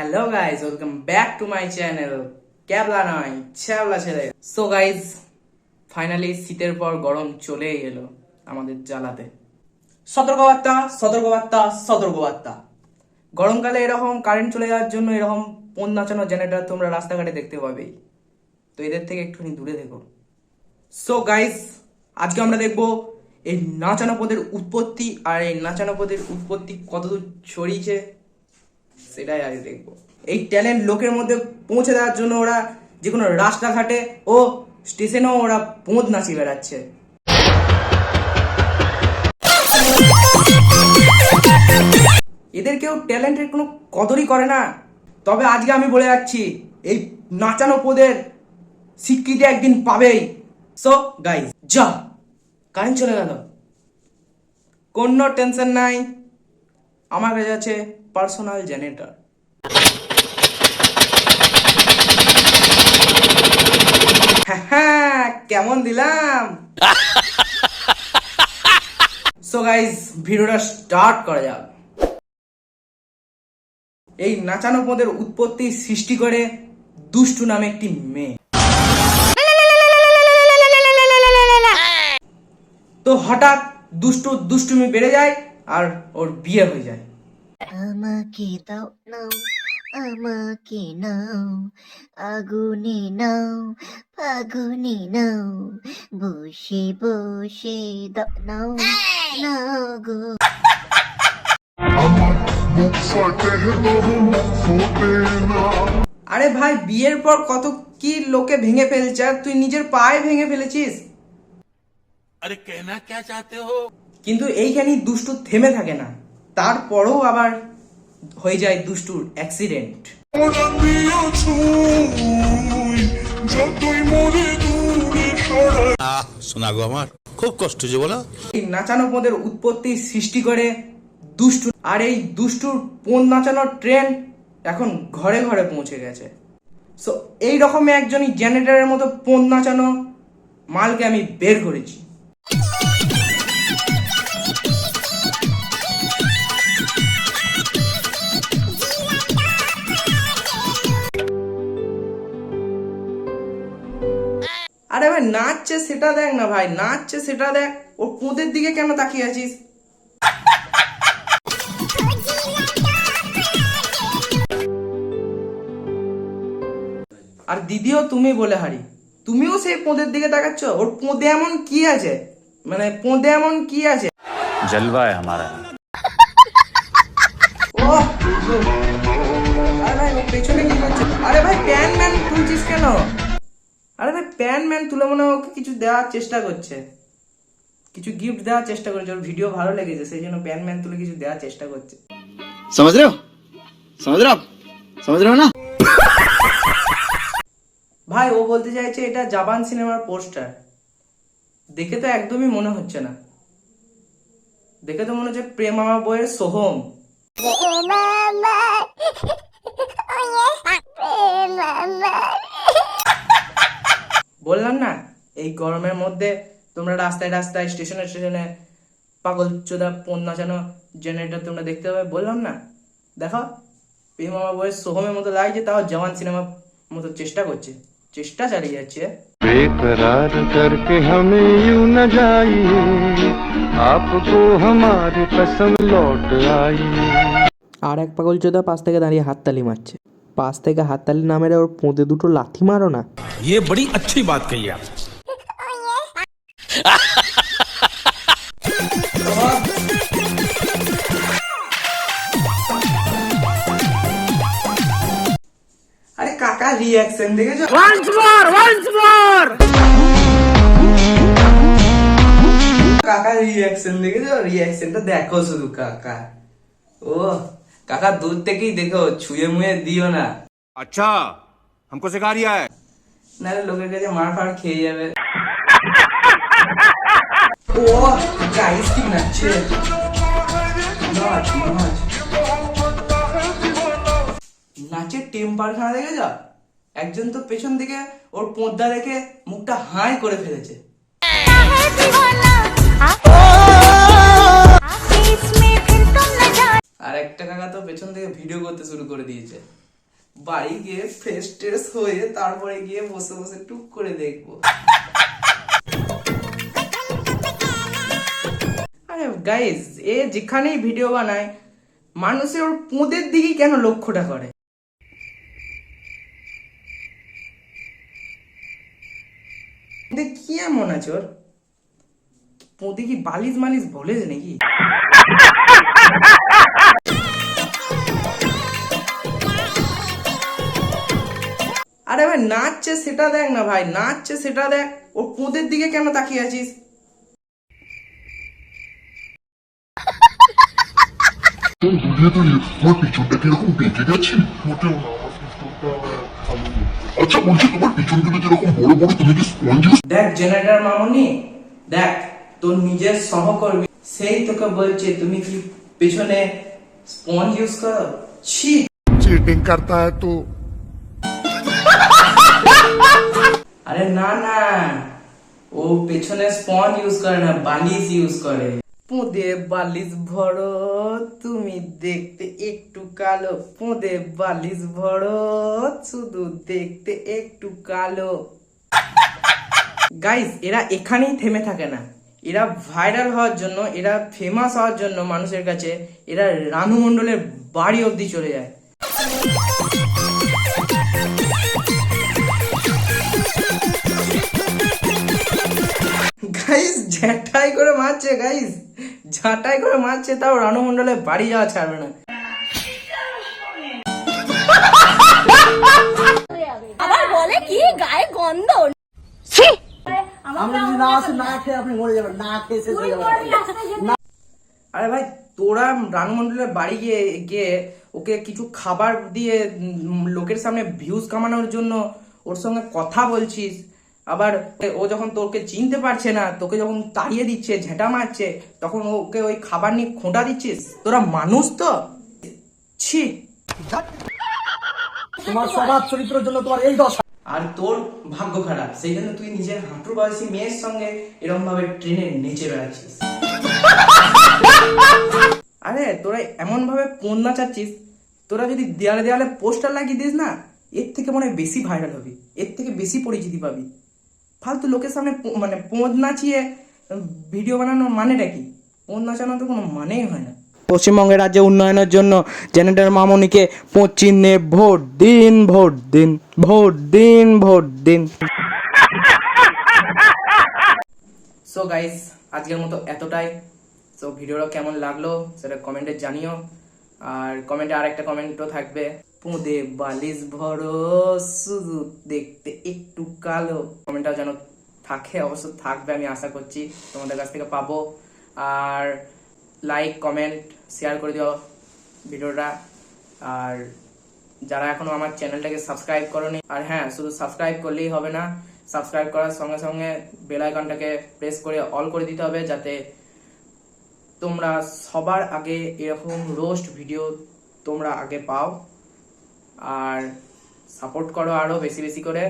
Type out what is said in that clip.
Hello guys, welcome back to my channel ক্যাবলা নয় ছ্যাবলা ছেলে। সো গাইজ, ফাইনালি শীতের পর গরম চলেই এলো আমাদের জ্বালাতে। সতর্কবার্তা সতর্কবার্তা সতর্কবার্তা। গরমকালে এরকম কারেন্ট চলে যাওয়ার জন্য এরকম পোন নাচানো জেনারেটর তোমরা রাস্তাঘাটে দেখতে পাবেই, তো এদের থেকে একটুখানি দূরে দেখো। সো গাইজ, আজকে আমরা দেখবো এই নাচানো পদের উৎপত্তি, আর এই নাচানো পদের উৎপত্তি কতদূর ছড়িয়েছে সেটাই আজ দেখবো। এই ট্যালেন্ট লোকের মধ্যে পৌঁছে দেওয়ার জন্য ওরা যে কোনো রাস্তাঘাটে ও স্টেশনেও ওরা পোঁদ নাচিয়ে বেড়াচ্ছে। এদের কেউ ট্যালেন্টের কোনো কদরই করে না। তবে আজকে আমি বলে যাচ্ছি, এই নাচানো পদের স্বীকৃতি একদিন পাবেই। সো গাইজ, যা কারেন্ট চলে গেল, কোনো টেনশন নাই, আমার কাছে আছে পার্সোনাল জেনারেটর। হ্যাঁ, কেমন দিলাম? সো গাইজ, ভিডিওটা স্টার্ট করা যাক। এই নাচানো পদের উৎপত্তি সৃষ্টি করে দুষ্টু নামে একটি মেয়ে। তো হঠাৎ দুষ্টুমি বেড়ে যায় আর ওর বিয়ে হয়ে যায়। আমাকে দাও নাও, আমাকে নাও, আগুনে নাও, ফাগুনে নাও, বসে বসে দাও নাও নাও গো। আরে ভাই, বিয়ের পর কত কি লোকে ভেঙে ফেলছে, আর তুই নিজের পায়ে ভেঙে ফেলেছিস। আরে কেনা क्या चाहते हो? কিন্তু এইখানেই দুষ্টু থেমে থাকে না, তারপরেও আবার হয়ে যায় দুষ্টুর অ্যাক্সিডেন্ট। শোনা গো, আমার খুব কষ্ট যে বলো। এই নাচানো পদের উৎপত্তি সৃষ্টি করে দুষ্টু, আর এই দুষ্টুর পোন নাচানোর ট্রেন্ড এখন ঘরে ঘরে পৌঁছে গেছে। সো এই রকমই একজনই জেনারেটরের মতো পোন নাচানো মালকে আমি বের করেছি। আরে ভাই, নাচছে সেটা দেখ না ভাই, নাচছে সেটা দেখ, ওর পোঁদের দিকে কেন তাকিয়ে আছিস? আর দিদিও তুমি বলে হারি, তুমিও সেই পোঁদের দিকে তাকাচ্ছ। ওর পোঁদে এমন কি আছে, মানে পোঁদে এমন কি আছে? जलवा है हमारा। ও আরে ভাই, ও পেছনে কি করছে? আরে ভাই, প্যান ম্যান তুলছিস কেন? আরে ভাই, প্যান ম্যান তুলে মনে হয় ওকে কিছু দেওয়ার চেষ্টা করছে, কিছু গিফট দেওয়ার চেষ্টা করছে। ওর ভিডিও ভালো লেগেছে, সেই জন্য প্যান ম্যান তুলে কিছু দেওয়ার চেষ্টা করছে। समझ रहे हो? समझ रहे हो ना? ভাই, ও বলতে চাইছে এটা জাবান সিনেমার পোস্টার। দেখে তো একদমই মনে হচ্ছে না, দেখে তো মনে হচ্ছে প্রেম আমার বইয়ের সোহম। বললাম না, এই গরমের মধ্যে তোমরা রাস্তায় রাস্তায় স্টেশনে স্টেশনে পাগল চোদা পোন নাচানো জেনারেটর তোমরা দেখতে পাবে। বললাম না, দেখো প্রেম আমার বইয়ের সোহমের মতো লাগছে, তাও জওয়ান সিনেমার মতো চেষ্টা করছে, চেষ্টা চালিয়ে যাচ্ছে। बेकरार करके हमें यूं न जाइए, आपको हमारी कसम लौट आई। আর এক পাগল চোদা পাশ থেকে দাঁড়িয়ে হাততালি মারছে। পাশ থেকে হাততালি না মেরে ওর পোঁদে দুটো লাথি মারো না। ये बड़ी अच्छी बात कही आप। আরে কাকা রিঅ্যাকশন দেখেছো? কাকা রিঅ্যাকশন দেখেছো? রিঅ্যাকশনটা দেখো শুধু কাকা। ও কাকা, দূর থেকেই দেখো, ছুঁয়ে মুয়ে দিও না, अच्छा, हमको सिखा रिया है। নাহলে লোকের কাছে মার ফার খেয়ে যাবে। ও গাইস, কি নাচছে, নাচের টেম্পার খানা দেখেছ? একজন তো পেছন দিকে ওর পোঁদা দেখে মুখটা হাই করে ফেলেছে। আর একটা কাকা তো পেছন থেকে ভিডিও করতে শুরু করে দিয়েছে। বাড়ি গিয়ে ফ্রেশ ট্রেশ হয়ে তারপরে গিয়ে বসে বসে টুক করে দেখবো। আরে গাইস, এ যেখানেই ভিডিও বানায় মানুষের ওর পোঁদের দিকেই কেন লক্ষ্যটা করে? কি এমন আছে ওর? পোঁদে কি বালিশ মালিশ বলে নাকি? আরে ভাই নাচছে সেটা দেখ না ভাই, নাচছে সেটা দেখ, ওর পোঁদের দিকে কেন তাকিয়ে আছিস? দুলিয়ে দুলিয়ে তোমার পিছনটা কিরকম বেঁকে গেছে? মোটেও না, আমার পিছনটা ভালো নেই। আচ্ছা বলছি, তোমার পিছনগুলো যেরকম বড় বড়, তুমি কি স্পঞ্জ ইউজ? দেখ জেনারেটর মামুনি, দেখ তোর নিজের সহকর্মী সেই তোকে বলছে তুমি কি পেছনে স্পঞ্জ ইউজ করো? ছি। चीटिंग करता है तो আরে না না, ও পেছনে স্পঞ্জ ইউজ করে না, বালিশ ইউজ করে। পোঁদে বালিশ ভরো, তুমি দেখতে একটু কালো। পোঁদে বালিশ ভরো, শুধু দেখতে একটু কালো। গাইস, এরা এখানেই থেমে থাকে না, এরা ভাইরাল হওয়ার জন্য, এরা ফেমাস হওয়ার জন্য মানুষের কাছে এরা রানু মণ্ডলের বাড়ি অবধি চলে যায়। গাইস ঝাঁটাই করে মারছে, গাইস ঝাঁটাই করে মারছে, তাও রানু মণ্ডলের বাড়ি যাওয়া ছাড়বে না। আবার বলে কি গায়ে গন্ধ। আরে ভাই, তোরা রানু মণ্ডলের বাড়ি গিয়ে গিয়ে ওকে কিছু খাবার দিয়ে লোকের সামনে ভিউজ কামানোর জন্য ওর সঙ্গে কথা বলছিস, আবার ও যখন তোকে চিনতে পারছে না, তোকে যখন তাড়িয়ে দিচ্ছে, ঝেঁটা মারছে, তখন ওকে ওই খাবার নিয়ে খোঁটা দিচ্ছিস। তোরা মানুষ তো? ছি। তোমার স্বভাব চরিত্রের জন্য তোমার এই দশা। আর তোর ভাগ্য খারাপ, সেই জন্য তুই নিজের হাঁটুর বয়সী মেয়ের সঙ্গে এরকম ভাবে ট্রেনে নেচে বেড়াচ্ছিস। আরে তোরা এমন ভাবে পোন নাচাচ্ছিস, তোরা যদি দেয়ালে দেয়ালে পোস্টার লাগিয়ে দিস না, এর থেকে মনে হয় বেশি ভাইরাল হবি, এর থেকে বেশি পরিচিতি পাবি। ফালতু লোকের সামনে মানে পোঁদ নাচিয়ে ভিডিও বানানোর মানেটা কি? পোঁদ নাচানো তো কোনো মানেই হয় না। পশ্চিমবঙ্গের রাজ্যে উন্নয়নের জন্য জেনারেটর মামনিকে পোঁদ চিহ্নে ভোট দিন, ভোট দিন, ভোট দিন, ভোট দিন। সো গাইস, আজকের মতো এতটাই। সো ভিডিওটা কেমন লাগলো সেটা কমেন্টে জানিও, আর কমেন্টে আরেকটা কমেন্টও থাকবে, পোঁদে বালিশ ভরো, শুধু দেখতে একটু কালো। কমেন্টটাও যেন থাকে, অবশ্য থাকবে, আমি আশা করছি তোমাদের কাছ থেকে পাবো। আর লাইক কমেন্ট শেয়ার করে দিও ভিডিওটা। আর যারা এখনো আমার চ্যানেলটাকে সাবস্ক্রাইব করোনি, আর হ্যাঁ, শুধু সাবস্ক্রাইব করলেই হবে না, সাবস্ক্রাইব করার সঙ্গে সঙ্গে বেল আইকনটাকে প্রেস করে অল করে দিতে হবে, যাতে তোমরা সবার আগে এরকম রোস্ট ভিডিও তোমরা আগে পাও। আর সাপোর্ট করো আরো বেশি বেশি করে।